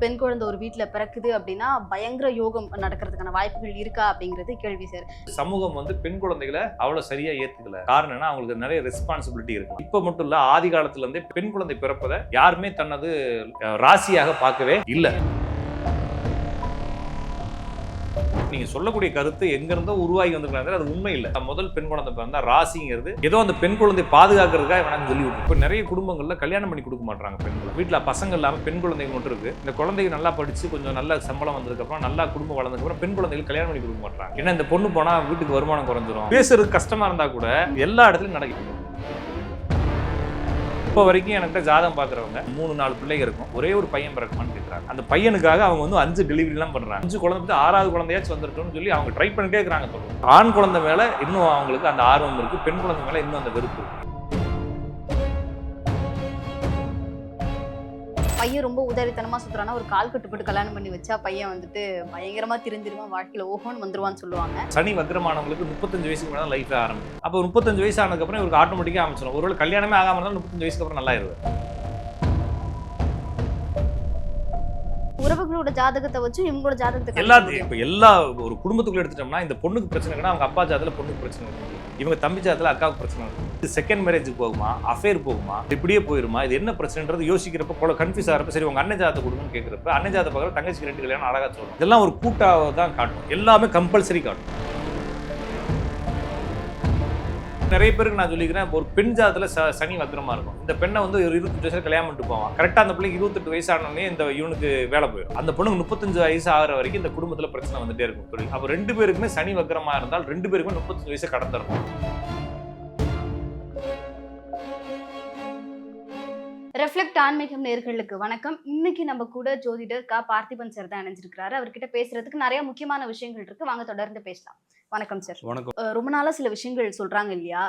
பெண் குழந்தை ஒரு வீட்ல பிறக்குது அப்படின்னா பயங்கர யோகம் நடக்கிறதுக்கான வாய்ப்புகள் இருக்கா அப்படிங்கிறது கேள்வி சார். சமூகம் பெண் குழந்தைகளை அவ்வளவு சரியா ஏத்துக்கல. காரணம் என்ன, அவங்களுக்கு நிறைய ரெஸ்பான்சிபிலிட்டி இருக்கு. இப்ப மட்டும் இல்ல, ஆதி காலத்துல இருந்தே பெண் குழந்தை பிறப்பதை யாருமே தனது ராசியாக பார்க்கவே இல்லை. நீங்க சொல்லக்கூடிய கருத்து எங்க இருந்தோ உருவாகி வந்திருக்காங்க, அது உண்மை இல்லை. முதல் பெண் குழந்தை பிறந்தா ராசிங்கிறது ஏதோ அந்த பெண் குழந்தை பாதுகாக்கிறதுக்காக வேணாம்னு சொல்லி விட்டு இப்போ நிறைய குடும்பங்கள்ல கல்யாணம் பண்ணி கொடுக்க மாட்டாங்க பெண்களை. வீட்டுல பசங்க இல்லாம பெண் குழந்தைங்க மட்டும் இருக்கு. இந்த குழந்தைங்க நல்லா படிச்சு கொஞ்சம் நல்ல சம்பளம் வந்ததுக்கு அப்புறம் நல்லா குடும்பம் வளர்ந்ததுக்கு அப்புறம் பெண் குழந்தைகள் கல்யாணம் பண்ணி கொடுக்க மாட்டாங்க. ஏன்னா இந்த பொண்ணு போனா வீட்டுக்கு வருமானம் குறைஞ்சிரும், பேசுறது கஷ்டமா இருந்தா கூட எல்லா இடத்துலயும் நடக்குது. இப்போ வரைக்கும் என்கிட்ட ஜாதகம் பார்க்குறவங்க 3-4 பிள்ளைங்க இருக்கும், ஒரே ஒரு பையன் பிறக்குமான்னு கேட்குறாங்க. அந்த பையனுக்காக அவங்க 5 டெலிவரிலாம் பண்ணுறாங்க. 5 குழந்தை 6வது குழந்தையாச்சும் வந்துருக்குன்னு சொல்லி அவங்க ட்ரை பண்ணிட்டே இருக்கிறாங்க. ஆண் குழந்தை மேலே இன்னும் அவங்களுக்கு அந்த ஆர்வம் இருக்குது, பெண் குழந்தை மேலே இன்னும் அந்த வெறுப்பு இருக்குது. பையன் ரொம்ப உதாரித்தனமா சுத்துறானா ஒரு கால் கட்டுப்பட்டு கல்யாணம் பண்ணி வச்சா பையன் பயங்கரமா திரிஞ்சிருவான், வாழ்க்கையில ஓஹோன்னு வந்துருவான்னு சொல்லுவாங்க. சனி வக்ரமானவங்களுக்கு 35 வயசுக்கு மேலே லைஃபே ஆரம்பிக்கும். அப்போ 35 வயசு ஆனதுக்கப்புறம் இவருக்கு ஆட்டோமேட்டிக்காக ஆரம்பிச்சிடும். ஒருவேளை கல்யாணமே ஆகாம இருந்தாலும் 35 வயசுக்கு அப்புறம் நல்லா இருவார். உறவுகளோட ஜாதகத்தை வச்சு இவங்களோட ஜாதகத்தை எல்லாத்தையும் இப்போ எல்லா ஒரு குடும்பத்துக்குள்ள எடுத்துட்டோம்னா இந்த பொண்ணுக்கு பிரச்சனைனா அவங்க அப்பா ஜாதத்துல பொண்ணுக்கு பிரச்சனை இருக்கு, இவங்க தம்பி ஜாதத்துல அக்காவுக்கு பிரச்சனை இருக்கு. இது செகண்ட் மேரேஜுக்கு போகுமா, அஃபேர் போகுமா, இப்படியே போயிருமா, இது என்ன பிரச்சனைன்றது யோசிக்கிறப்ப போல கன்ஃபியூஸ் ஆகிறப்ப சரி உங்க அண்ணன் ஜாதத்தை கொடுங்கன்னு கேட்குறப்ப அண்ணன் ஜாதத்தை பார்க்குற தங்கச்சிக்கு 2 கல்யாணம் அழகா சொல்லணும். இதெல்லாம் ஒரு கூட்டாக தான் காட்டும், எல்லாமே கம்பல்சரி காட்டும். நிறைய பேருக்கு நான் சொல்லிக்கிறேன், ஒரு பெண் ஜாதத்துல சனி வக்ரமா இருக்கும். இந்த பெண்ணை ஒரு 28 வயசுல கல்யாணம் பண்ணிட்டு போவான். கரெக்டா அந்த பிள்ளைக்கு 28 வயசு ஆனோடனே இந்த இவனுக்கு வேலை போயிடும். அந்த பொண்ணுக்கு 35 வயசு ஆகிற வரைக்கும் இந்த குடும்பத்துல பிரச்சனை வந்துட்டே இருக்கும் தொழில். அப்போ 2 பேருக்குமே சனி வக்ரமா இருந்தால் 2 பேருக்குமே 35 வயசு கடந்துடணும். ரெஃப்ளெக்ட் ஆன்மீகம் நேயர்களுக்கு வணக்கம். இன்னைக்கு நம்ம கூட ஜோதிடர் க. பார்த்திபன் சார் தான் இணைஞ்சிருக்கிறாரு. அவர்கிட்ட பேசுறதுக்கு நிறைய முக்கியமான விஷயங்கள் இருக்கு, வாங்க தொடர்ந்து பேசலாம். வணக்கம் சார். வணக்கம். ரொம்ப நாளா சில விஷயங்கள் சொல்றாங்க இல்லையா,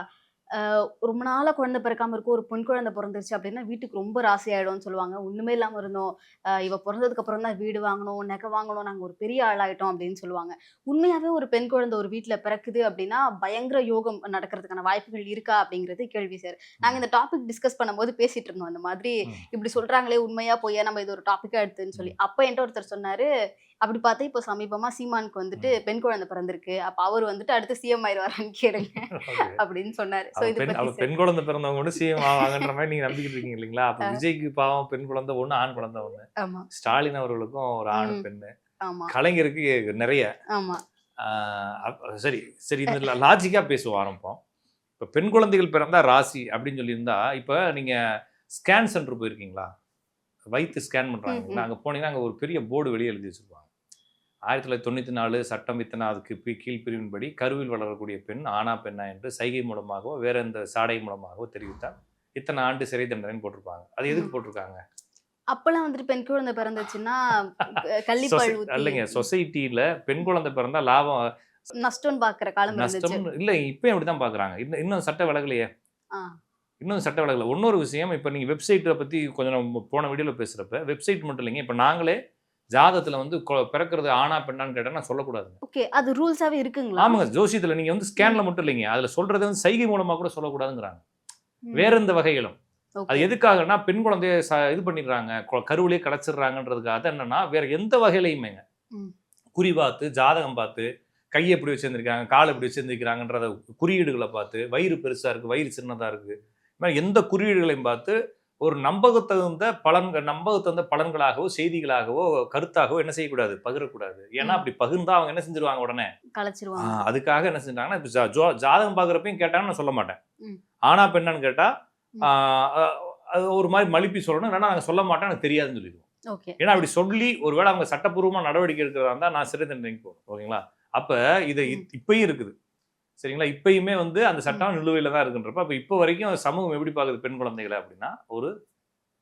ரொம்ப நாளா குழந்தை பிறக்காம இருக்கும், ஒரு பெண் குழந்தை பிறந்துருச்சு அப்படின்னா வீட்டுக்கு ரொம்ப ராசி ஆயிடும்னு சொல்லுவாங்க. ஒண்ணுமே இல்லாம இருந்தோம், இவ பிறந்ததுக்கு அப்புறம் தான் வீடு வாங்கணும், நகை வாங்கணும், நாங்க ஒரு பெரிய ஆளாயிட்டோம் அப்படின்னு சொல்லுவாங்க. உண்மையாவே ஒரு பெண் குழந்தை ஒரு வீட்டுல பிறக்குது அப்படின்னா பயங்கர யோகம் நடக்கிறதுக்கான வாய்ப்புகள் இருக்கா அப்படிங்கிறது கேள்வி சார். நாங்க இந்த டாபிக் டிஸ்கஸ் பண்ணும்போது பேசிட்டு இருந்தோம், அந்த மாதிரி இப்படி சொல்றாங்களே உண்மையா போய் நம்ம இது ஒரு டாபிக்கா எடுத்துன்னு சொல்லி. அப்ப என்கிட்ட ஒருத்தர் சொன்னாரு, அப்படி பார்த்தா இப்போ சமீபமா சீமானுக்கு பெண் குழந்தை பிறந்திருக்கு, அப்ப அவர் அடுத்து சிஎம் ஆயிடுவாரான்னு கேளுங்க அப்படின்னு சொன்னாரு. பெண் குழந்தை பிறந்தவங்க சிஎம் ஆவாங்கன்ற மாதிரி நீங்க நம்பிக்கிட்டு இருக்கீங்க இல்லைங்களா? அப்ப விஜய்க்கு பாவம் பெண் குழந்தை 1, ஆண் குழந்தை 1. ஸ்டாலின் அவர்களுக்கும் ஒரு ஆண் பெண்ணு, கலைஞருக்கு நிறைய. சரி சரி, இந்த லாஜிக்கா பேசுவோம் ஆரம்பம். இப்ப பெண் குழந்தைகள் பிறந்தா ராசி அப்படின்னு சொல்லியிருந்தா, இப்ப நீங்க ஸ்கேன் சென்டர் போயிருக்கீங்களா? வயிற்று ஸ்கேன் பண்றாங்க, அங்க போனீங்கன்னா அங்க ஒரு பெரிய போர்டு வெளியே எழுதி வச்சிருப்பாங்க. 1994 சட்டம் அதுக்கு கீழ் பிரிவின்படி கருவில் வளரக்கூடிய பெண் ஆணா பெண்ணா என்று சைகை மூலமாகவோ வேற எந்த சாடை மூலமாகவோ தெரிவித்தால் இத்தனை ஆண்டு சிறை தண்டனை போட்டிருப்பாங்க. அது எதுக்கு போட்டிருக்காங்க? அப்பெல்லாம் பெண் குழந்தை பிறந்துச்சுன்னா இல்லைங்க, சொசைட்டில பெண் குழந்தை பிறந்தா லாபம் நஷ்டம் பாக்குற காலம் நஷ்டம் இல்லை, இப்பயும் அப்படிதான் பாக்குறாங்க. இன்னும் சட்ட விலகலையே, இன்னும் சட்ட விலகல. இன்னொரு விஷயம், இப்ப நீங்க வெப்சைட்டை பத்தி கொஞ்சம் நம்ம போன வீடியோல பேசுறப்ப வெப்சைட் மட்டும் இல்லைங்க, இப்ப நாங்களே ஜாதத்துல பிறக்கிறது ஆணா பெண்ணான்னு கேட்டா நான் சொல்லக்கூடாது. ஓகே, அது ரூல்ஸாவே இருக்குங்களா? ஆமாங்க, ஜோசியத்துல நீங்க ஸ்கேன்ல மட்டும் இல்லைங்க, அதுல சொல்றது சைகை மூலமா கூட சொல்லக்கூடாதுங்கிறாங்க, வேற எந்த வகைகளும். அது எதுக்காகனா பெண் குழந்தைய இது பண்ணிடுறாங்க, கருவிலே கிடைச்சிடுறாங்கன்றதுக்காக. என்னன்னா வேற எந்த வகையிலையுமேங்க குறி பார்த்து ஜாதகம் பார்த்து கையை எப்படி வச்சிருந்திருக்காங்க, கால் எப்படி வச்சிருந்திருக்கிறாங்கன்றத குறியீடுகளை பார்த்து, வயிறு பெருசா இருக்கு, வயிறு சின்னதா இருக்கு, எந்த குறியீடுகளையும் பார்த்து ஒரு நம்பகத்தகுந்த பலன்களாகவோ செய்திகளாகவோ கருத்தாகவோ என்ன செய்யக்கூடாது, பகிரக்கூடாது. ஏன்னா அப்படி பகிர்ந்தா அவங்க என்ன செஞ்சிருவாங்க, உடனே கலைச்சிருவாங்க. அதுக்காக என்ன செஞ்சாங்கன்னா, ஜாதகம் பாக்குறப்பையும் கேட்டாங்கன்னு நான் சொல்ல மாட்டேன், ஆனா பெண்ணான்னு கேட்டா அது ஒரு மாதிரி மலிப்பி சொல்லணும், இல்லைன்னா நாங்க சொல்ல மாட்டேன், எனக்கு தெரியாதுன்னு சொல்லிடுவோம். ஏன்னா அப்படி சொல்லி ஒருவேளை அவங்க சட்டப்பூர்வமா நடவடிக்கை எடுக்கிறதா இருந்தா நான் சிறை தண்டனைக்கு போறேன். ஓகேங்களா? அப்ப இது இப்பயும் இருக்குது, சரிங்களா? இப்பயுமே அந்த சட்டம் நிலுவையில தான் இருக்குன்றப்ப அப்ப இப்போ வரைக்கும் சமூகம் எப்படி பாக்குது பெண் குழந்தைகளை அப்படின்னா,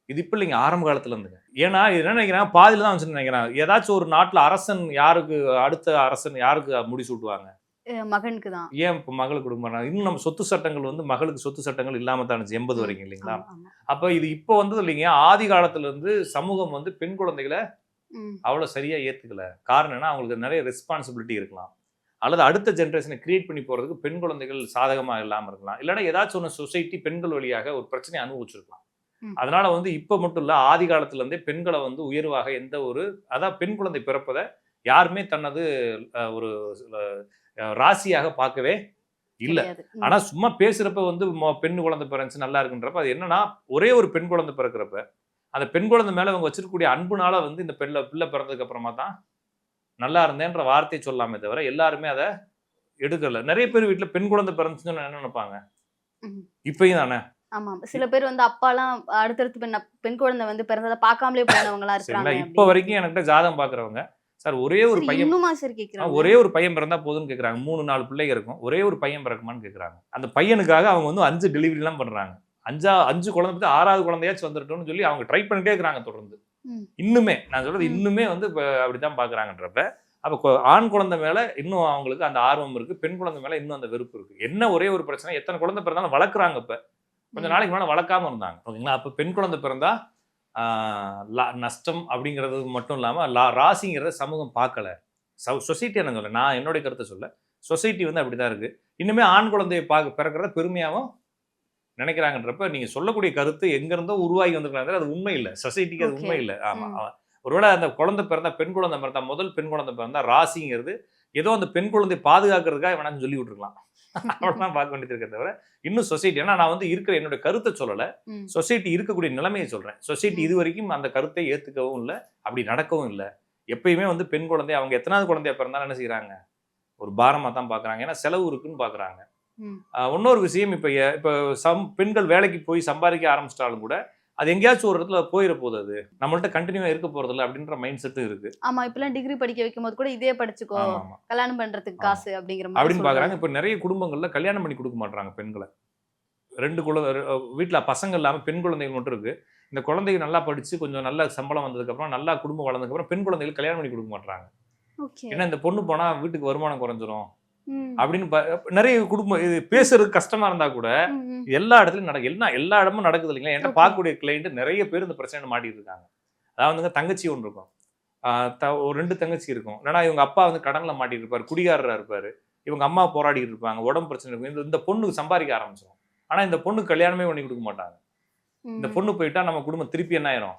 இது இப்ப இல்லைங்க, ஆரம்ப காலத்துல இருந்துங்க. ஏன்னா இது என்ன நினைக்கிறேன், பாதியில தான் நினைக்கிறேன், ஏதாச்சும் ஒரு நாட்டுல அரசன் யாருக்கு, அடுத்த அரசன் யாருக்கு முடிசூட்டுவாங்க? மகனுக்கு தான். ஏன் இப்ப மகளுக்கு கொடுக்க மாட்டாங்க? இன்னும் நம்ம சொத்து சட்டங்கள் மகளுக்கு சொத்து சட்டங்கள் இல்லாம தான் இருந்துச்சு 80 வரைக்கும் இல்லைங்களா? அப்ப இது இப்போ வந்தது இல்லைங்க, ஆதி காலத்துல இருந்து சமூகம் பெண் குழந்தைகளை அவ்வளவு சரியா ஏத்துக்கல. காரணம் என்ன, அவங்களுக்கு நிறைய ரெஸ்பான்சிபிலிட்டி இருக்கலாம், அல்லது அடுத்த ஜென்ரேஷனை கிரியேட் பண்ணி போறதுக்கு பெண் குழந்தைகள் சாதகமாக இல்லாமல் இருக்கலாம், இல்லைன்னா ஏதாச்சும் ஒன்று சொசைட்டி பெண்கள் வழியாக ஒரு பிரச்சனையை அனுபவிச்சிருக்கலாம். ம். அதனால வந்து இப்ப மட்டும் இல்ல, ஆதி காலத்துல இருந்தே பெண்களை வந்து உயர்வாக எந்த ஒரு அதான் பெண் குழந்தை பிறப்பதை யாருமே தனது ஒரு ராசியாக பார்க்கவே இல்ல. கிடையாது. ஆனா சும்மா பேசுறப்ப வந்து பெண் குழந்தை பிறந்துச்சு நல்லா இருக்குன்றப்ப அது என்னன்னா, ஒரே ஒரு பெண் குழந்தை பிறக்கிறப்ப அந்த பெண் குழந்தை மேல அவங்க வச்சிருக்கக்கூடிய அன்புனால வந்து இந்த பிள்ளை பிறந்ததுக்கு அப்புறமா தான் நல்லா இருந்தேன்ற வார்த்தையை சொல்லாமே தவிர எல்லாருமே அதை எடுக்கல. நிறைய பேர் வீட்டுல பெண் குழந்தை பிறந்துச்சுன்னு என்ன நினைப்பாங்க? ம். இப்பயும் தானே. ஆமா. சில பேர் வந்து அப்பாலாம் அடுத்தடுத்து பெண் குழந்தை வந்து பிறந்தத பார்க்காமலே போனவங்கலாம் சரிங்களா? இருக்காங்க இப்ப வரைக்கும் என்கிட்ட ஜாதகம் பாக்குறவங்க, சார் ஒரே ஒரு சரி, பையன் இன்னுமா சார் கேக்குறாங்க? ஒரே ஒரு பையன் பிறந்தா போதும்னு கேக்குறாங்க. 3, 4 பிள்ளைங்க இருக்கும். ஒரே ஒரு பையன் பிறக்குமான்னு கேக்குறாங்க. அந்த பையனுக்காக அவங்க வந்து 5 டெலிவரிலாம் பண்றாங்க. 5 குழந்தை பத்தி 6வது குழந்தையாச்சும் வந்துரட்டும்னு சொல்லி அவங்க ட்ரை பண்ணிட்டே இருக்கிறாங்க தொடர்ந்து. ம். இன்னுமே நான் சொல்றது ம். இன்னுமே வந்து அப்படித்தான் பாக்குறாங்கன்றப்ப, அப்ப ஆண் குழந்தை மேல இன்னும் அவங்களுக்கு அந்த ஆர்வம் இருக்கு. பெண் குழந்தை மேல இன்னும் அந்த வெறுப்பு இருக்கு. என்ன ஒரே ஒரு பிரச்சனை, எத்தனை குழந்தை பிறந்தாலும் வளர்க்குறாங்க இப்ப. கொஞ்ச நாளைக்கு முன்னாடி வளர்க்காம இருந்தாங்க. ஓகேங்களா? அப்ப பெண் குழந்தை பிறந்தா நஷ்டம் அப்படிங்கிறது மட்டும் இல்லாம ராசிங்கிறத சமூகம் பார்க்கல. சொசைட்டி என்ன சொல்ல, நான் என்னுடைய கருத்தை சொல்ல, சொசைட்டி வந்து அப்படிதான் இருக்கு. இன்னுமே ஆண் குழந்தையை பிறக்கிறத பெருமையாவும் நினைக்கிறாங்கன்றப்ப நீங்க சொல்லக்கூடிய கருத்து எங்க இருந்தோ உருவாகி வந்திருக்காங்க. அது உண்மை இல்லை. சொசைட்டிக்கு அது ஓகே. உண்மை இல்லை. ஆமா. ம். ஒருவேளை அந்த குழந்தை பிறந்தா பெண் குழந்தை பிறந்தா முதல் பெண் குழந்தை பிறந்தா ராசிங்கிறது ஏதோ அந்த பெண் குழந்தை பாதுகாக்கிறதுக்காக வேணாம்னு சொல்லி விட்டுருக்கலாம். அவ்வளவுதான் பார்க்க வேண்டியது இருக்க தவிர இன்னும் சொசைட்டி, ஏன்னா நான் வந்து இருக்கிற என்னோட கருத்தை சொல்லல, ம். சொசைட்டி இருக்கக்கூடிய நிலைமையை சொல்றேன். சொசைட்டி இது வரைக்கும் அந்த கருத்தை ஏத்துக்கவும் இல்லை, அப்படி நடக்கவும் இல்லை. எப்பயுமே வந்து பெண் குழந்தை அவங்க எத்தனாவது குழந்தையா பிறந்தாலும் என்ன செய்யறாங்க, ஒரு பாரமா தான் பாக்குறாங்க. ஏன்னா செலவு இருக்குன்னு பாக்குறாங்க. ம். இன்னொரு விஷயம், இப்ப பெண்கள் வேலைக்கு போய் சம்பாதிக்க ஆரம்பிச்சிட்டாலும் கூட அது எங்கேயாச்சும் ஒரு இடத்துல போயிட போகுது, அது நம்மள்ட்ட கண்டினியூவா இருக்க போறது இல்லை அப்படின்ற மைண்ட் செட்டும் இருக்கு. ஆமா, இப்பெல்லாம் டிகிரி படிக்க வைக்கும்போது கூட இதே படிச்சுக்கோ, ஆமா ஆமா கல்யாணம் பண்றதுக்கு ஆமா காசு அப்படிங்கிற மாதிரி அப்படின்னு பாக்குறாங்க. சொல்றாங்க. இப்ப நிறைய குடும்பங்கள்ல கல்யாணம் பண்ணி கொடுக்க மாட்டாங்க பெண்களை. 2 குழந்தை வீட்டுல பசங்க இல்லாம பெண் குழந்தைகள் மட்டும் இருக்கு. இந்த குழந்தைகள் நல்லா படிச்சு கொஞ்சம் நல்ல சம்பளம் வந்ததுக்கு அப்புறம், நல்லா குடும்பம் வளர்ந்ததுக்கு அப்புறம் பெண் குழந்தைகள் கல்யாணம் பண்ணி கொடுக்க மாட்டாங்க. ஓகே. ஏன்னா இந்த பொண்ணு போனா வீட்டுக்கு வருமானம் குறைஞ்சிரும் ம். அப்படின்னு நிறைய குடும்பம் இது பேசுறது கஷ்டமா இருந்தா கூட ம். ம். எல்லா இடத்துலயும் எல்லா இடமும் நடக்குது இல்லைங்களா? என்கிட்ட ஓகே. பார்க்கக்கூடிய கிளைண்ட் நிறைய பேர் இந்த பிரச்சனை மாட்டிட்டு இருக்காங்க. அதாவது தங்கச்சி ஒன்று இருக்கும், ஒரு 2 தங்கச்சி இருக்கும். இல்லைன்னா இவங்க அப்பா வந்து கடன்ல மாட்டிட்டு இருப்பாரு, குடிகாரரா இருப்பாரு, இவங்க அம்மா போராடிட்டு இருப்பாங்க, உடம்பு பிரச்சனை இருக்கும். இந்த பொண்ணுக்கு சம்பாதிக்க ஆரம்பிச்சிடும். ஆனா இந்த பொண்ணு கல்யாணமே பண்ணி கொடுக்க மாட்டாங்க. இந்த ம். பொண்ணு போயிட்டா நம்ம குடும்பம் திருப்பி என்ன ஆயிரும்,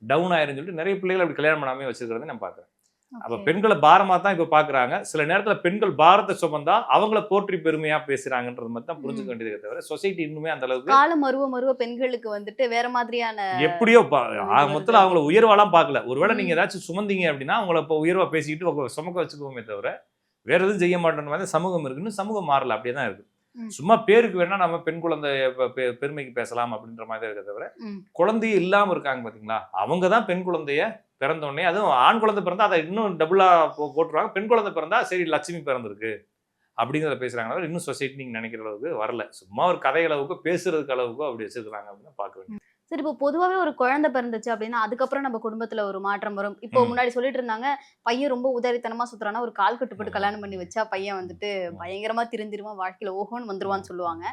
டவுன் ஆயிரும்னு சொல்லிட்டு நிறைய பிள்ளைகள் அப்படி கல்யாணம் பண்ணாமே வச்சிருக்கிறத நான் பார்க்குறேன். அப்ப ஓகே. பெண்களை பாரமா தான் இப்ப பாக்குறாங்க. சில நேரத்துல பெண்கள் பாரத்தை சுமந்தா அவங்கள போற்றி பெருமையா பேசுறாங்கன்றது மட்டும் தான் புரிஞ்சுக்க ம். வேண்டியது தவிர சொசைட்டி இன்னுமே அந்த அளவுக்கு காலம் மருவ பெண்களுக்கு வந்துட்டு வேற மாதிரியான எப்படியோ இது மொத்தத்துல அவங்கள வருது. உயர்வாலாம் பார்க்கல. ஒருவேளை நீங்க ம். ஏதாச்சும் சுமந்தீங்க அப்படின்னா அவங்கள இப்போ உயர்வா பேசிக்கிட்டு சுமக்க வச்சுக்குவோமே தவிர வேற எதுவும் செய்ய மாட்டோன்ற மாதிரி சமூகம் இருக்குன்னு, சமூகம் மாறல, அப்படியே தான் இருக்கு. ம். சும்மா பேருக்கு வேணா நம்ம பெண் குழந்தை பெருமைக்கு பேசலாம் அப்படின்ற மாதிரி தான் இருக்க தவிர ம். குழந்தையே இல்லாம இருக்காங்க பாத்தீங்களா, அவங்க தான் பெண் குழந்தைய பிறந்த உடனே, அதுவும் ஆண் குழந்தை பிறந்தா அதை இன்னும் டபுளா போட்டுருவாங்க. பெண் குழந்தை பிறந்தா சரி லட்சுமி பிறந்திருக்கு அப்படிங்கிறத பேசுறாங்க. இன்னும் சொசைட்டி நீங்க நினைக்கிற அளவுக்கு வரல. சும்மா ஒரு கதை அளவுக்கு பேசுறதுக்கு அளவுக்கு அப்படி வச்சிருக்காங்க அப்படின்னு பார்க்க வேண்டியது. சரி, இப்போ பொதுவாவே ஒரு குழந்தை பிறந்துச்சு அப்படின்னா அதுக்கப்புறம் நம்ம குடும்பத்துல ஒரு மாற்றம் வரும். இப்போ ம். முன்னாடி சொல்லிட்டு இருந்தாங்க, பையன் ரொம்ப உதாரித்தனமா சுத்துறானா ஒரு கால் கட்டு போட்டு ம். கல்யாணம் பண்ணி வச்சா பையன் வந்துட்டு ம். பயங்கரமா திருந்திருவான், வாழ்க்கையில ஓஹோன்னு ம். வந்துருவான்னு சொல்லுவாங்க.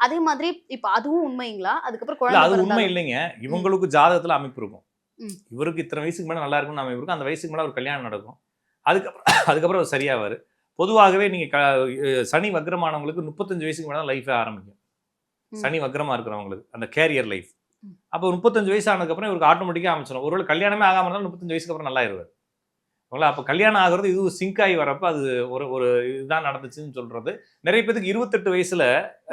அதே மாதிரி இப்ப அதுவும் உண்மைங்களா? அதுக்கப்புறம் இல்ல குழந்தை அது உண்மை பிறந்தாலும் இல்லைங்க. இவங்களுக்கு ஜாதகத்துல அமைப்பு இருக்கும். ம். இவருக்கு இத்தனை வயசுக்கு மேல நல்லா இருக்கும்னு அமைப்பு இருக்கும். அந்த வயசுக்கு மேல ஒரு கல்யாணம் நடக்கும். அதுக்கப்புறம் அவர் சரியாவாரு. பொதுவாகவே நீங்க சனி வக்ரமானவங்களுக்கு 35 வயசுக்கு மேல லைஃபே ஆரம்பிக்கும். ம். சனி வக்ரமா இருக்கிறவங்களுக்கு அந்த கேரியர் லைஃப். ம். அப்போ 35 வயசு ஆனதுக்கு அப்புறம் இவருக்கு ஆட்டோமேட்டிக்கா அமைச்சிடும். ஒருவேளை கல்யாணமே ஆகாம இருந்தாலும் 35 வயசுக்கு அப்புறம் நல்லா ஆயிருவாரு. அப்ப கல்யாணம் ஆகுறது இது சிங்க் ஆகி வரப்ப அது ஒரு இதுதான் நடந்துச்சுன்னு சொல்றது. நிறைய பேருக்கு 28 வயசுல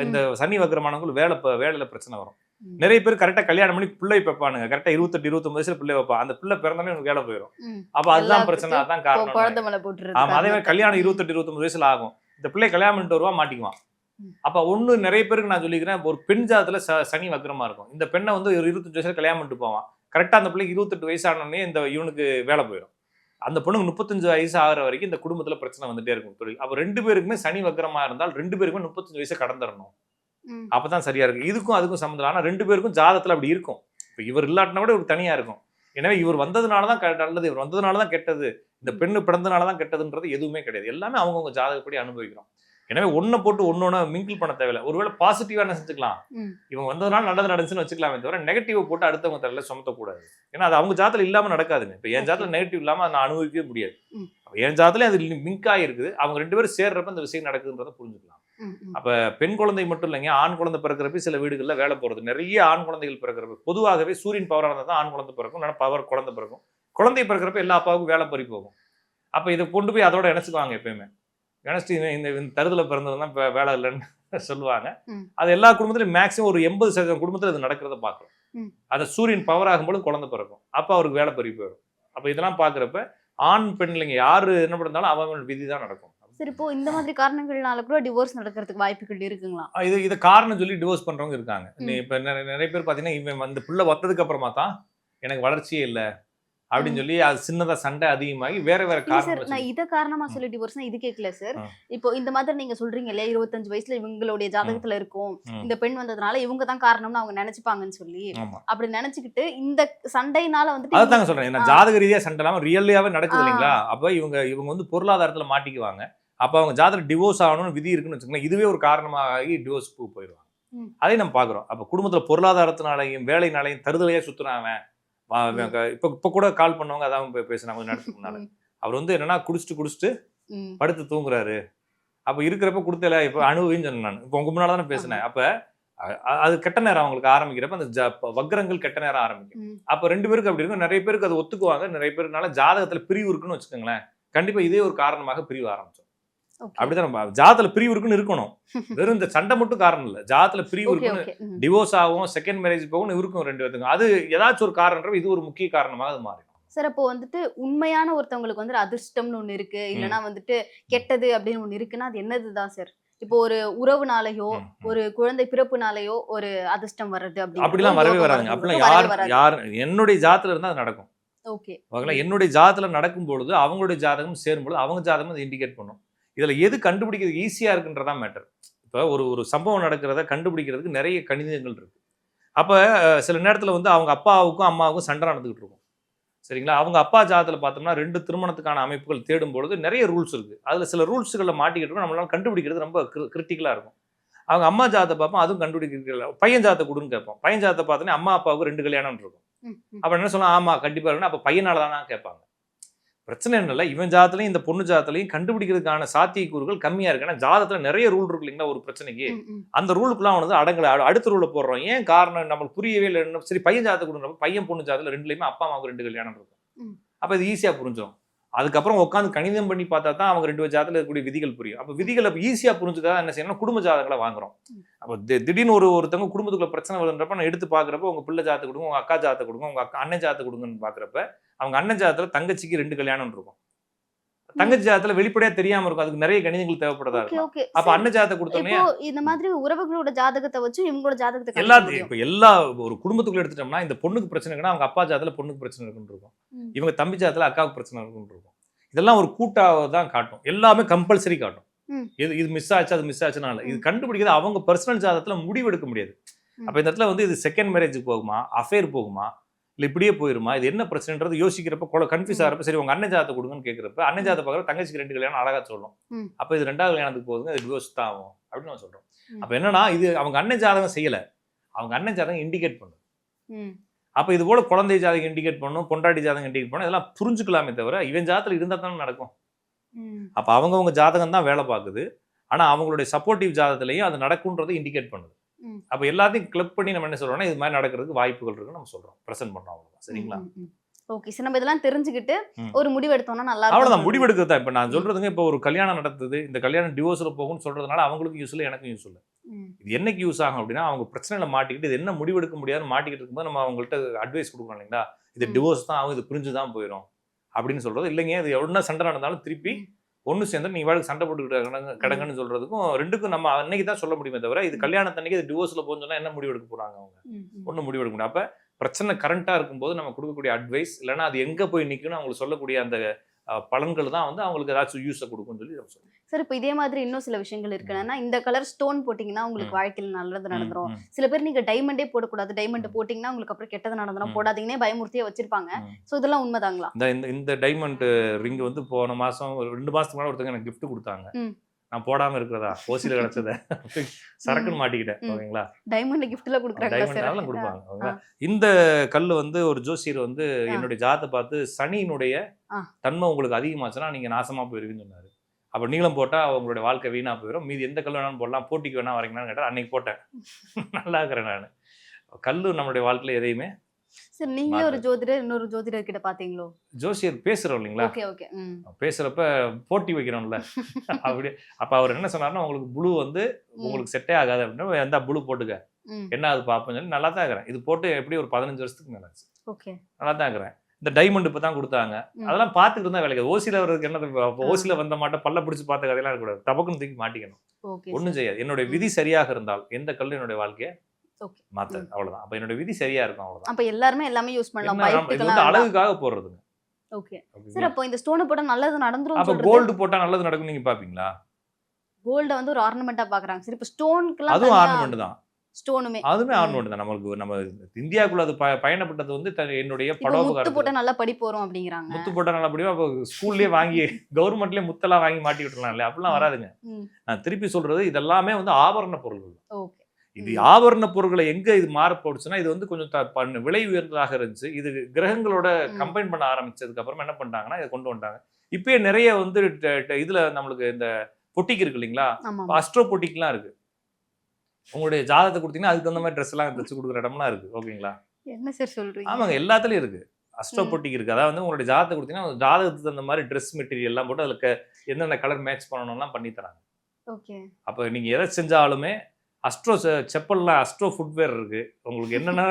இந்த ம். சனி வக்ரமானவங்களுக்கு வேலையில பிரச்சனை வரும். ம். நிறைய பேர் கரெக்டா கல்யாணம் பண்ணி பிள்ளை வைப்பானுங்க. கரெக்டா 28, 29 வயசுல பிள்ளை வைப்பான். அந்த பிள்ளை பிறந்தாலே எனக்கு வேலை போயிடும். ம். அப்ப எல்லா அதுதான் பிரச்சனை, அதான் காரணம். குழந்தை மேல போட்டுறது ஆமா, அதே மாதிரி காரணத்தை. கல்யாணம் ம். 28, 29 வயசுல ஆகும். இந்த பிள்ளை கல்யாணம் பண்ணிட்டு வருவா, மாட்டிக்குவான். ம். அப்ப ஒண்ணு நிறைய பேருக்கு நான் சொல்லிக்கிறேன், ஒரு பெண் ஜாதத்துல சனி வக்ரமா இருக்கும். இந்த பெண்ணை வந்து ஒரு 25 வயசுல கல்யாணம் பண்ணிட்டு போவான். கரெக்டா அந்த பிள்ளைக்கு 28 வயசு ஆனோடனே இவனுக்கு வேலை போயிடும். அந்த பொண்ணுக்கு 35 வயசு ஆகிற வரைக்கும் இந்த குடும்பத்துல பிரச்சனை வந்துட்டே இருக்கும் தொழில். அப்ப 2 பேருக்குமே சனி வக்ரமா இருந்தால் 2 பேருக்குமே 35 வயசை கடந்துடணும். ம். அப்பதான் சரியா இருக்கு. இதுக்கும் அதுக்கும் சம்மந்தம் இல்லை. ஆனா 2 பேருக்கும் ஜாதத்துல அப்படி இருக்கும். இப்ப இவர் இல்லாட்டினா கூட இவர் தனியா இருக்கும். எனவே இவர் வந்ததுனாலதான் நல்லது, இவர் வந்ததுனாலதான் கெட்டது, இந்த பெண்ணு பிறந்ததுனாலதான் கெட்டதுன்றது எதுவுமே கிடையாது. எல்லாமே அவங்கவுங்க ஜாதகப்படி அனுபவிக்கிறோம். எனவே ஒன்ன போட்டு ஒன்னொன்னு மிங்கிள் பண்ண தேவையில்லை. ஒருவேளை பாசிட்டிவா என்ன செஞ்சுக்கலாம், ம். இவங்க வந்ததுனால நல்லது நடந்துச்சுன்னு வச்சுக்கலாமே தவிர நெகட்டிவ் போட்டு அடுத்தவங்க தலையில சுமத்தக்கூடாது. ஏன்னா அது அவங்க ஜாதத்துல இல்லாம நடக்காதுங்க. இப்ப என் ஜாதத்துல நெகட்டிவ் இல்லாம நான் அனுபவிக்கவே முடியாது. ம். என் ஜாதத்துல அது மிங்க் ஆகி இருக்குது. அவங்க 2 பேரும் சேர்றப்ப இந்த விஷயம் நடக்குதுன்றத புரிஞ்சுக்கலாம். அப்ப பெண் குழந்தை மட்டும் இல்லைங்க, ஆண் குழந்தை பிறக்கிறப்ப சில வீடுகளில் வேலை போறது, நிறைய ஆண் குழந்தைகள் பிறக்கிறப்ப பொதுவாகவே சூரியன் பவராக இருந்தால் தான் ஆண் குழந்தை பிறக்கும், இல்லைன்னா பவர் குழந்தை பிறக்கும். குழந்தை பிறக்கிறப்ப எல்லா அப்பாவுக்கும் வேலை பறி போகும். அப்ப இதை கொண்டு போய் அதோட இணைச்சுக்குவாங்க. எப்பயுமே இணைச்சிட்டு இந்த தருதல பிறந்தது தான் வேலை இல்லைன்னு சொல்லுவாங்க. அது எல்லா குடும்பத்திலும் மேக்சிமம் ஒரு 80% குடும்பத்தில் இது நடக்கிறத பார்க்கலாம். அதை சூரியன் பவர் ஆகும்போது குழந்தை பிறக்கும், அப்ப அவருக்கு வேலை பறி போயிடும். அப்ப இதெல்லாம் பாக்குறப்ப ஆண் பெண் இல்லைங்க, யாரு என்ன பண்ணாலும் அவன் விதி தான் நடக்கும். சரி, இப்போ இந்த மாதிரி காரணங்கள்னால கூட டிவோர்ஸ் நடக்கிறதுக்கு வாய்ப்புகள் இருக்குங்களா? இது காரணம் சொல்லி டிவோர்ஸ் பண்றவங்க இருக்காங்க. இப்ப நிறைய பேர் பாத்தீங்கன்னா, இவன் அந்த பிள்ளை வந்ததுக்கு அப்புறமா தான் எனக்கு வளர்ச்சியே இல்லை அப்படின்னு சொல்லி அது சின்னதா சண்டை அதிகமாகி வேற வேற காரணம். நான் இத காரணமா சொல்லி டிவோர்ஸ்னா இது கேட்கல சார். இப்போ இந்த மாதிரி நீங்க சொல்றீங்க இல்லையா, 25 வயசுல இவங்களுடைய ஜாதகத்துல இருக்கும், இந்த பெண் வந்ததுனால இவங்க தான் காரணம்னு அவங்க நினைச்சுப்பாங்கன்னு சொல்லி, அப்படி நினைச்சுக்கிட்டு இந்த சண்டைனால வந்துட்டு அதான் சொல்றேன், நான் ஜாதக ரீதியா சண்டை இல்லாம ரியலியாவே நடக்குது இல்லைங்களா? அப்ப இவங்க வந்து பொருளாதாரத்துல மாட்டிக்குவாங்க. அப்ப அவங்க ஜாதகம் டிவோர்ஸ் ஆகணும்னு விதி இருக்குன்னு வச்சுக்கோங்களேன், இதுவே ஒரு காரணமாகி டிவோர்ஸ்க்கு போயிடுவாங்க. அதையும் நம்ம பாக்குறோம். அப்ப குடும்பத்துல பொருளாதாரத்தினாலையும் வேலைனாலையும் தருதலையா சுத்துறாங்க. இப்ப கூட கால் பண்ணவங்க அதான் பேசுனாங்க கொஞ்ச நேரத்துக்கு முன்னால. அவர் வந்து என்னன்னா குடிச்சிட்டு படுத்து தூங்குறாரு. அப்ப இருக்கிறப்ப கொடுத்தல இப்ப அனுபவின்னு சொன்னேன் நான். இப்ப உங்க முன்னால தானே பேசினேன். அப்ப அது கெட்ட நேரம் அவங்களுக்கு ஆரம்பிக்கிறப்ப அந்த வக்ரங்கள் கெட்ட நேரம் ஆரம்பிக்கும். அப்ப 2 பேருக்கு அப்படி இருக்கும். நிறைய பேருக்கு அது ஒத்துக்குவாங்க, நிறைய பேருனால ஜாதகத்துல பிரிவு இருக்குன்னு வச்சுக்கோங்களேன், கண்டிப்பா இதே ஒரு காரணமாக பிரிவு ஆரம்பிச்சோம். அப்படிதான் நம்ம ஜாதகத்துல பிரிவு இருக்குன்னு இருக்கணும். வெறும் இந்த சண்டை மட்டும் காரணம் இல்ல, ஜாதகத்துல பிரிவு இருக்குன்னு டிவோர்ஸ் ஆகும், செகண்ட் மேரேஜ் போகும் இருக்கும் 2 பேத்துக்கும். அது ஏதாச்சும் ஒரு காரணம், இது ஒரு முக்கிய காரணமாக அது மாறிடும். சார், அப்போ வந்துட்டு உண்மையான ஒருத்தவங்களுக்கு வந்து அதிர்ஷ்டம்னு ஒண்ணு இருக்கு, இல்லைன்னா வந்துட்டு கெட்டது அப்படின்னு ஒண்ணு இருக்குன்னா அது என்னதுதான் சார்? இப்போ ஒரு உறவுனாலயோ ஒரு குழந்தை பிறப்புனாலயோ ஒரு அதிர்ஷ்டம் வர்றது அப்படிலாம் வரவே வராதுங்க. அப்படிலாம் யார் என்னுடைய ஜாதகத்துல இருந்தா அது நடக்கும். ஓகே, என்னுடைய ஜாதகத்துல நடக்கும் பொழுது அவங்களுடைய ஜாதகம் சேரும்போது அவங்க ஜாதகம் அதை இண்டிகேட் பண்ணும். இதுல எது கண்டுபிடிக்கிறது ஈஸியா இருக்குன்றதான் மேட்டர். இப்போ ஒரு சம்பவம் நடக்கிறத கண்டுபிடிக்கிறதுக்கு நிறைய கணிதங்கள் இருக்கு. அப்ப சில நேரத்துல வந்து அவங்க அப்பாவுக்கும் அம்மாவுக்கும் சண்டை நடந்துகிட்டு இருக்கும், சரிங்களா? அவங்க அப்பா ஜாதகத்துல பார்த்தோம்னா 2 திருமணத்துக்கான அமைப்புகள் தேடும் பொழுது நிறைய ரூல்ஸ் இருக்கு. அதுல சில ரூல்ஸ்களை மாட்டிக்கிட்டு இருக்கும், நம்மளால கண்டுபிடிக்கிறது ரொம்ப கிரிட்டிக்கலா இருக்கும். அவங்க அம்மா ஜாதகத்தை பார்ப்போம், அதுவும் கண்டுபிடிக்கிறதுல பையன் ஜாதகத்தை கொடுன்னு கேட்போம். பையன் ஜாதகத்தை பார்த்தோன்னே அம்மா அப்பாவுக்கு 2 கல்யாணம் இருக்கும். அப்ப என்ன சொல்லலாம், ஆமா கண்டிப்பா இருக்குன்னா அப்ப பையனால தானா கேட்பாங்க. பிரச்சனை என்னல்ல, இவன் ஜாதத்துலையும் இந்த பொண்ணு ஜாதத்துலையும் கண்டுபிடிக்கிறதுக்கான சாத்தியக்கூறுகள் கம்மியா இருக்கு. ஏன்னா ஜாதத்துல நிறைய ரூல் இருக்கு இல்லைங்களா ஒரு பிரச்சனைக்கு. அந்த ரூலுக்குலாம் வந்து அடங்கல, அடுத்த ரூல போடுறோம். ஏன் காரணம் நம்மளுக்கு புரியவே இல்லை. சரி பையன் ஜாதத்தை கொடுக்குறப்ப பையன் பொண்ணு ஜாதத்துல 2லயுமே அப்பா அம்மாவுக்கு 2 கல்யாணம் இருக்கும். அப்ப இது ஈஸியா புரிஞ்சிடும். அதுக்கப்புறம் உட்காந்து கணிதம் பண்ணி பார்த்தா தான் அவங்க 2 ஜாதத்துல இருக்கக்கூடிய விதிகள் புரியும். அப்ப விதிகளை ஈஸியா புரிஞ்சுதான் என்ன செய்யணும், குடும்ப ஜாதகங்களை வாங்குறோம். அப்ப திடீர்னு ஒருத்தவங்க குடும்பத்துக்குள்ள பிரச்சனை வருதுன்றப்ப நான் எடுத்து பாக்குறப்ப உங்க பிள்ளை ஜாதத்தை கொடுங்க, உங்க அக்கா ஜாதத்தை கொடுங்க, உங்க அண்ணன் ஜாதத்தை கொடுங்கன்னு பாக்குறப்ப அவங்க அண்ணன் ஜாதத்துல தங்கச்சிக்கு 2 கல்யாணம் இருக்கும். தங்கச்சி ஜாதத்துல வெளிப்படையா தெரியாம இருக்கும், அதுக்கு நிறைய கணிதங்கள் தேவைப்படுதா இருக்கும். அப்ப அண்ணன் ஜாதத்தை கொடுத்தோன்னே இந்த மாதிரி உறவுகளோட ஜாதகத்தை வச்சு இவங்களோட ஜாதகத்தை எல்லாத்தையும் இப்ப எல்லா ஒரு குடும்பத்துக்குள்ள எடுத்துட்டோம்னா இந்த பொண்ணுக்கு பிரச்சனை இருக்குன்னா அவங்க அப்பா ஜாதத்துல பொண்ணுக்கு பிரச்சனை இருக்குன்னு இருக்கும், இவங்க தம்பி ஜாதத்துல அக்காவுக்கு பிரச்சனை இருக்குன்னு இருக்கும். இதெல்லாம் ஒரு கூட்டாக தான் காட்டும், எல்லாமே கம்பல்சரி காட்டும். இது மிஸ் ஆச்சு அது மிஸ் ஆச்சுனால இது கண்டுபிடிக்கிறது அவங்க பர்சனல் ஜாதகத்துல முடிவெடுக்க முடியாது. அப்ப இந்த இடத்துல வந்து இது செகண்ட் மேரேஜுக்கு போகுமா, அஃபேர் போகுமா, இல்லை இப்படியே போயிருமா, இது என்ன பிரச்சனைன்றது யோசிக்கிறப்ப கன்ஃபியூஸ் ஆகிறப்ப சரி உங்க அண்ணன் ஜாதத்தை கொடுங்கன்னு கேட்குறப்ப அண்ணன் ஜாதத்தை பார்க்குற தங்கச்சிக்கு 2 கல்யாணம் அழகா சொல்லும். அப்போ இது 2வது கல்யாணத்துக்கு போகுதுங்க, இது டிவோர்ஸ் தான் ஆகும் அப்படின்னு நம்ம சொல்றோம். அப்போ என்னன்னா இது அவங்க அண்ணன் ஜாதகம் செய்யலை, அவங்க அண்ணன் ஜாதகம் இண்டிகேட் பண்ணும். அப்போ இது போல குழந்தை ஜாதகம் இண்டிகேட் பண்ணும், பொண்டாட்டி ஜாதகம் இண்டிகேட் பண்ணும், இதெல்லாம் புரிஞ்சுக்கலாமே தவிர இவன் ஜாதத்தில் இருந்தால் தானே நடக்கும். அப்போ அவங்கவுங்க ஜாதகம் தான் வேலை பார்க்குது, ஆனால் அவங்களுடைய சப்போர்ட்டிவ் ஜாதகத்திலையும் அது நடக்கும்ன்றதை இண்டிகேட் பண்ணுது. அப்ப எல்லாத்தையும் கிளப் பண்ணி நம்ம என்ன சொல்றோம்னா இது மாதிரி நடக்கிறதுக்கு வாய்ப்புகள் இருக்குன்னு நம்ம சொல்றோம், பிரசன்ட் பண்றோம். அவ்வளவுதான், சரிங்களா? ஓகே சார், நம்ம இதெல்லாம் தெரிஞ்சுக்கிட்டு ஒரு முடிவு எடுத்தோம்னா நல்லா இருக்கும். அவ்வளவுதான், முடிவு எடுக்கிறது தான். இப்ப நான் சொல்றதுங்க, இப்ப ஒரு கல்யாணம் நடத்துது, இந்த கல்யாணம் டிவோர்ஸ்ல போகும்னு சொல்றதுனால அவங்களுக்கும் யூஸ் இல்லை, எனக்கும் யூஸ் இல்லை. இது என்னைக்கு யூஸ் ஆகும் அப்படின்னா அவங்க பிரச்சனையில மாட்டிக்கிட்டு இது என்ன முடிவெடுக்க முடியாதுன்னு மாட்டிக்கிட்டு இருக்கும்போது நம்ம அவங்கள்ட்ட அட்வைஸ் கொடுக்கணும் இல்லைங்களா, இது டிவோர்ஸ் தான் ஆகும், இது பிரிஞ்சுதான் போயிடும் அப்படின்னு சொல்றது இல்லைங்க. இது எவ்வளோ சண்டை நடந்தாலும் திருப்பி ஒன்று சேர்ந்து நீ வாழ்க்கை சண்டை போட்டுக்கிட்டு கிடங்கன்னு சொல்றதுக்கும் 2க்கும் நம்ம அன்னைக்கு தான் சொல்ல முடியுமே தவிர இது கல்யாணத்தன்னைக்கு இது டிவோர்ஸ்ல போன்னு சொன்னா என்ன முடிவெடுக்க போறாங்க அவங்க, ஒன்றும் முடிவெடுக்க முடியும். அப்ப பிரச்சனை கரண்டா இருக்கும்போது நம்ம கொடுக்கக்கூடிய அட்வைஸ் இல்லைன்னா அது எங்க போய் நிற்கணும் அவங்களுக்கு சொல்லக்கூடிய அந்த பலன்கள் தான் வந்து அவங்களுக்கு ஏதாச்சும் யூஸை கொடுக்கும்னு சொல்லி நம்ம சொல்லுவோம். சார், இப்போ இதே மாதிரி இன்னும் சில விஷயங்கள் இருக்குன்னா, இந்த கலர் ஸ்டோன் போட்டிங்கன்னா உங்களுக்கு வாழ்க்கையில் நல்லது நடந்துரும். சில பேர் நீங்க டைமண்டே போடக்கூடாது, டைமண்ட் போட்டிங்கன்னா உங்களுக்கு அப்புறம் கெட்டது நடந்துரும், போடாதீங்கன்னே பயமுறுத்தியே வச்சிருப்பாங்க. ஸோ இதெல்லாம் உண்மைதாங்களா? இந்த டைமண்ட் ரிங் வந்து போன மாசம் 2 மாசத்துக்கு முன்னாடி ஒருத்தங்க எனக்கு கிஃப்ட் கொடுத்தாங்க. நான் போடாம இருக்கிறதா ஓசியில கிடைச்சத சரக்குன்னு மாட்டிக்கிட்டேன். ஓகேங்களா, டைமண்ட் கிஃப்ட்ல கொடுக்குறாங்க, டைமண்ட் கொடுப்பாங்க. இந்த கல்லு வந்து ஒரு ஜோசியர் வந்து என்னுடைய ஜாதத்தை பார்த்து சனியினுடைய தன்மை உங்களுக்கு அதிகமாச்சுன்னா நீங்க நாசமா போயிருவீங்கன்னு சொன்னாரு. அப்போ நீளம் போட்டால் அவங்களுடைய வாழ்க்கை வீணாக போயிடும். மீதி எந்த கல் வேணாலும் போடலாம், போட்டிக்கு வேணா வரீங்களான்னு கேட்டால் அன்னைக்கு போட்டேன். நல்லா இருக்கிறேன் நான். கல் நம்மளுடைய வாழ்க்கையில் எதையுமே சரி, நீங்களே ஒரு ஜோதிடர் இன்னொரு ஜோதிடர் கிட்ட பாத்தீங்களோ? ஜோசியர் பேசுகிறோம் இல்லைங்களா, ஓகே ஓகே. பேசுகிறப்ப போட்டி வைக்கிறோம்ல அப்படி. அப்போ அவர் என்ன சொன்னார்னா, உங்களுக்கு ப்ளூ வந்து உங்களுக்கு செட்டே ஆகாது அப்படின்னா எந்த ப்ளூ போட்டுக்க, என்ன அது பார்ப்போம்னு சொல்லி நல்லா தான் இருக்கிறேன். இது போட்டு எப்படி ஒரு 15 வருஷத்துக்கு மேலே ஆச்சு. ஓகே, நல்லா தான் இருக்கிறேன். இந்த டைமண்ட் இப்போ தான் கொடுத்தாங்க, அதெல்லாம் பார்த்துட்டு இருந்தால் வேலைக்கு. ஓசியில் வர்றதுக்கு என்ன, ஓசியில் வந்த மாட்டேன் பல்ல பிடிச்சி பார்த்த கதையெல்லாம் இருக்கக்கூடாது. டபக்குன்னு தூக்கி மாட்டிக்கணும், ஒன்றும் செய்யாது. என்னுடைய விதி சரியாக இருந்தால் எந்த கல் என்னுடைய வாழ்க்கையை மாத்தாது, அவ்வளவுதான். அப்ப என்னோட விதி சரியா இருக்கும், அவ்வளவுதான். அப்ப எல்லாருமே எல்லாமே யூஸ் பண்ணலாம், இது வந்து பைக்குலாம். அழகுக்காக போடுறதுங்க. ஓகே சார், அப்போ இந்த ஸ்டோன் போட்டா நல்லது நடந்துரும் அப்ப சொல்றது. கோல்டு போட்டா நல்லது நடக்கும் நீங்க பாப்பீங்களா? கோல்ட வந்து ஒரு ஆர்னமெண்டா பாக்குறாங்க. சரி, இப்ப ஸ்டோன்க்குலாம் அதுவும் ஆர்னமெண்ட் தான். ஸ்டோனுமே அதுவுமே ஆர்னமெண்ட் தான். நம்ம இந்தியாக்குள்ள அது பயணப்பட்டது வந்து என்னுடைய முத்து படோபகாரம். போட்டா நல்லா படிப்பு வரும் அப்படிங்கறாங்க. முத்து போட்டா நல்லா படியும். அப்ப ஸ்கூல்லயே வாங்கி கவர்மெண்ட்லயே முத்தெல்லாம் வாங்கி மாட்டி விட்டுறலாம் இல்லையா? அப்படிலாம் வராதுங்க. நான் திருப்பி சொல்றது, இதெல்லாமே வந்து ஆபரண பொருள்கள். ஓகே, இது ஆபரண பொருட்களை எங்க இது மாற போடுச்சுன்னா, இது வந்து கொஞ்சம் விலை உயர்ந்ததாக இருந்துச்சு. இது கிரகங்களோட கம்பைன் பண்ண ஆரம்பிச்சதுக்கு அப்புறம் என்ன பண்ணிட்டாங்கன்னா, இதை கொண்டு வந்துட்டாங்க. இப்பயே நிறைய வந்து இதுல நம்மளுக்கு இந்த பொட்டிக்கு இருக்கு இல்லைங்களா, அஸ்ட்ரோ பொட்டிக்குலாம் இருக்கு. உங்களுடைய ஜாதகத்தை கொடுத்தீங்கன்னா அதுக்கு தகுந்த மாதிரி ட்ரெஸ் எல்லாம் தச்சு கொடுக்குற இடம்லாம் இருக்கு. ஓகேங்களா? என்ன சார் சொல்றீங்க? ஆமாங்க, எல்லாத்துலயும் இருக்கு. அஸ்ட்ரோ பொட்டிக்கு இருக்கு. அதாவது வந்து உங்களுடைய ஜாதகத்தை கொடுத்தீங்கன்னா ஜாதகத்துக்கு தகுந்த மாதிரி ட்ரெஸ் மெட்டீரியல் எல்லாம் போட்டு அதுக்கு என்னென்ன கலர் மேட்ச் பண்ணணும்லாம் பண்ணி தராங்க. ஓகே, அப்ப நீங்க எதை செஞ்சாலுமே அஸ்ட்ரோ செப்பல்லாம், அஸ்ட்ரோ ஃபுட்வேர் இருக்கு. உங்களுக்கு என்னன்னா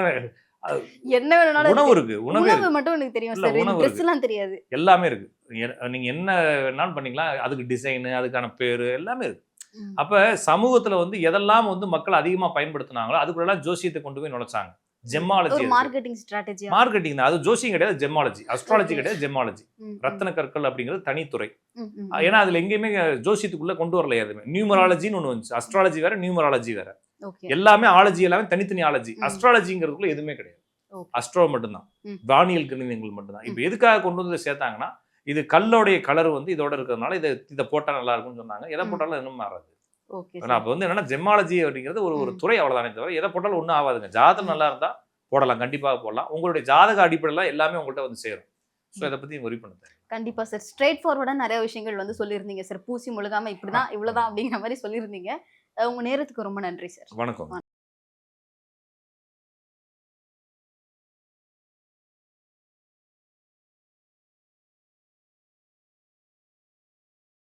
என்ன வேணும்னாலும் உணவு இருக்கு. உணவு மட்டும் எனக்கு தெரியும் சார், உணவு ட்ரெஸ் எல்லாம் தெரியாது. எல்லாமே இருக்கு. நீங்க என்ன வேணாலும் பண்ணிக்கலாம். அதுக்கு டிசைன், அதுக்கான பேரு எல்லாமே இருக்கு. அப்ப சமூகத்துல வந்து எதெல்லாம் வந்து மக்கள் அதிகமா பயன்படுத்தினாங்களோ அதுக்குள்ள ஜோசியத்தை கொண்டு போய் நுழைச்சாங்க. ஜெமாலஜி, ஒரு மார்க்கெட்டிங் ஸ்ட்ராட்டஜி. மார்க்கெட்டிங் தான் அது. ஜோசியம் கிடையாது, ஜெமாலஜி. அஸ்ட்ராலஜி கிடையாது, ஜெமாலஜி. ரத்தின கற்கள் அப்படிங்கிறது தனித்துறை. ஏன்னா அதுல எங்கேயுமே ஜோசியத்துக்குள்ள கொண்டு வரல எதுவுமே. நியூமராலஜின்னு ஒண்ணு வந்துச்சு. அஸ்ட்ராலஜி வேற, நியூமராலஜி வேற. எல்லாமே ஆலஜி, எல்லாமே தனித்தனி ஆலஜி. அஸ்ட்ராலஜிங்கிறதுக்குள்ள எதுவுமே கிடையாது. அஸ்ட்ரோ மட்டும்தான், வானியல் கணிதங்கள் மட்டும்தான். இப்ப எதுக்காக கொண்டு வந்து சேர்த்தாங்கன்னா, இது கல்லோடைய கலர் வந்து இதோட இருக்கிறதுனால இதை போட்டா நல்லா இருக்கும்னு சொன்னாங்க. எதை போட்டாலும் இன்னும் மாறாது. அப்ப வந்து என்னன்னா, ஜெமாலஜி அப்படிங்கிறது ஒரு துறை, அவ்வளவுதானே தவிர எதை போட்டாலும் ஒன்றும் ஆகாதுங்க. ஜாதகம் நல்லா இருந்தா போடலாம், கண்டிப்பாக போடலாம். உங்களுடைய ஜாதக அடிப்படையில் எல்லாமே உங்கள்கிட்ட வந்து சேரும். ஸோ இதை பத்தி ஒரி பண்ண தேவை. கண்டிப்பா சார், ஸ்ட்ரெயிட் ஃபார்வர்டா நிறைய விஷயங்கள் வந்து சொல்லியிருந்தீங்க சார். பூசி முழுகாம இப்படிதான் இவ்வளவுதான் அப்படிங்கிற மாதிரி சொல்லியிருந்தீங்க. உங்க நேரத்துக்கு ரொம்ப நன்றி சார். வணக்கம்.